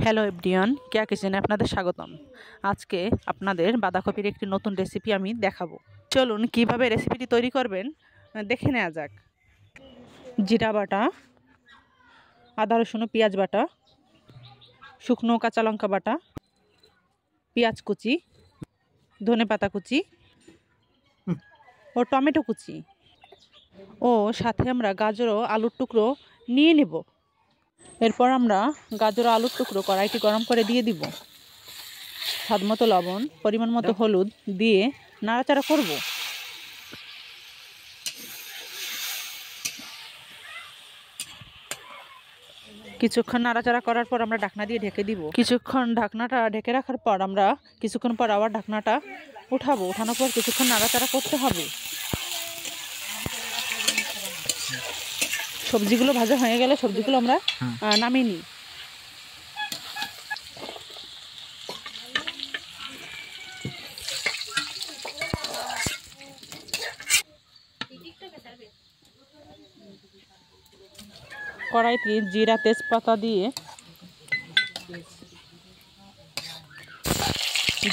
Hello everyone, কেয়া কিচেনে আপনাদের স্বাগতম। আজকে আপনাদের বাঁধাকপির একটি নতুন রেসিপি আমি দেখাবো। চলুন কিভাবে রেসিপিটি তৈরি করবেন দেখে নেওয়া যাক। জিরা বাটা, আদা রসুন ও পেঁয়াজ বাটা, শুকনো কাঁচা লঙ্কা বাটা, পেঁয়াজ কুচি, ধনেপাতা কুচি ও টমেটো কুচি ও সাথে আমরা গাজর ও আলুর টুকরো নিয়ে নেব। এরপর আমরা গাজর আলুর টুকরো কড়াইটি গরম করে দিয়ে দিব। স্বাদ মতো লবণ, পরিমাণ মতো হলুদ দিয়ে নাড়াচাড়া করব। কিছুক্ষণ নাড়াচাড়া করার পর আমরা ঢাকনা দিয়ে ঢেকে দিব। কিছুক্ষণ ঢাকনাটা ঢেকে রাখার পর আমরা কিছুক্ষণ পর আবার ঢাকনাটা উঠাবো। উঠানোর পর কিছুক্ষণ নাড়াচাড়া করতে হবে। সবজিগুলো ভাজা হয়ে গেলে সবজিগুলো আমরা নামিয়ে নিই। কড়াইতে জিরা তেজপাতা দিয়ে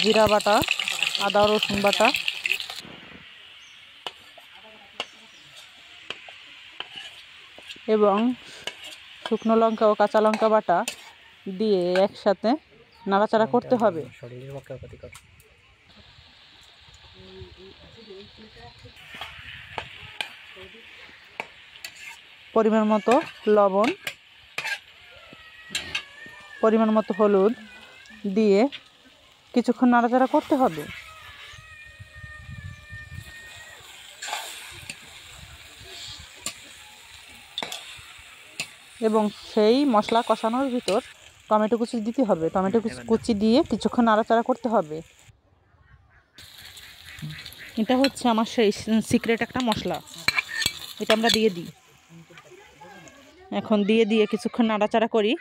জিরা বাটা, আদা রসুন বাটা, এবং শুকনো লঙ্কা ও কাঁচা লঙ্কা বাটা দিয়ে একসাথে নাড়াচাড়া করতে হবে। পরিমাণ মতো লবণ, পরিমাণ মতো হলুদ দিয়ে কিছুক্ষণ নাড়াচাড়া করতে হবে। এবং সেই মশলা কষানোর ভিতর টমেটো কুচি দিতে হবে। টমেটো কুচি দিয়ে কিছুক্ষণ নাড়াচাড়া করতে হবে। এটা হচ্ছে আমার সেই সিক্রেট একটা মশলা, এটা আমরা দিয়ে দিই। এখন দিয়ে কিছুক্ষণ নাড়াচাড়া করি।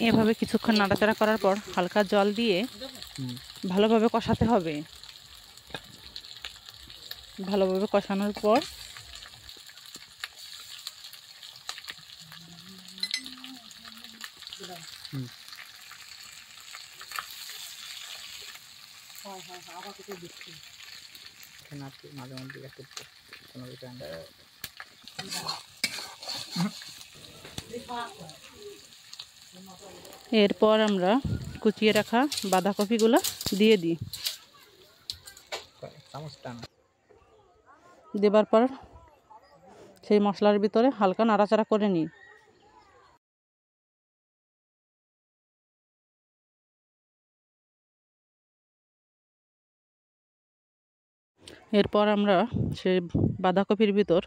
এভাবে কিছুক্ষণ নাড়াচাড়া করার পর হালকা জল দিয়ে ভালোভাবে কষাতে হবে। ভালোভাবে কষানোর পর এরপর আমরা কুচিয়ে রাখা বাঁধাকপিগুলো দিয়ে দিই। দেবার পর সেই মশলার ভিতরে হালকা নাড়াচাড়া করে নিই। এরপর আমরা সেই বাঁধাকপির ভিতর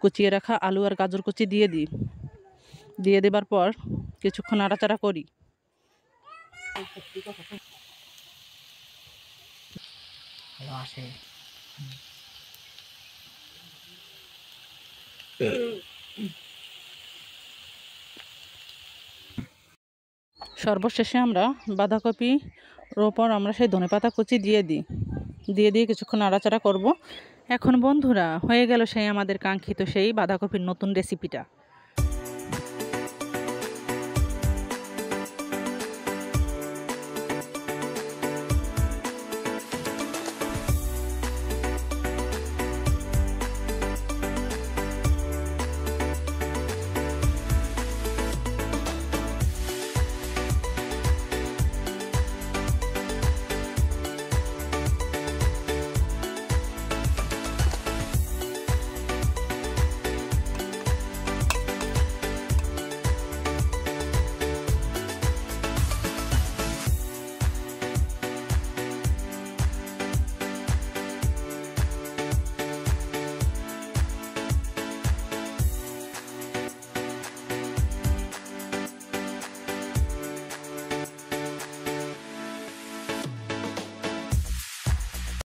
কুচিয়ে রাখা আলু আর গাজর কুচি দিয়ে দিই। দিয়ে দেবার পর কিছুক্ষণ নাড়াচাড়া করি। সর্বশেষে আমরা বাঁধাকপির ওপর আমরা সেই ধনেপাতা কুচি দিয়ে দিয়ে কিছুক্ষণ নাড়াচাড়া করব। এখন বন্ধুরা, হয়ে গেল সেই আমাদের কাঙ্ক্ষিত সেই বাঁধাকপির নতুন রেসিপিটা।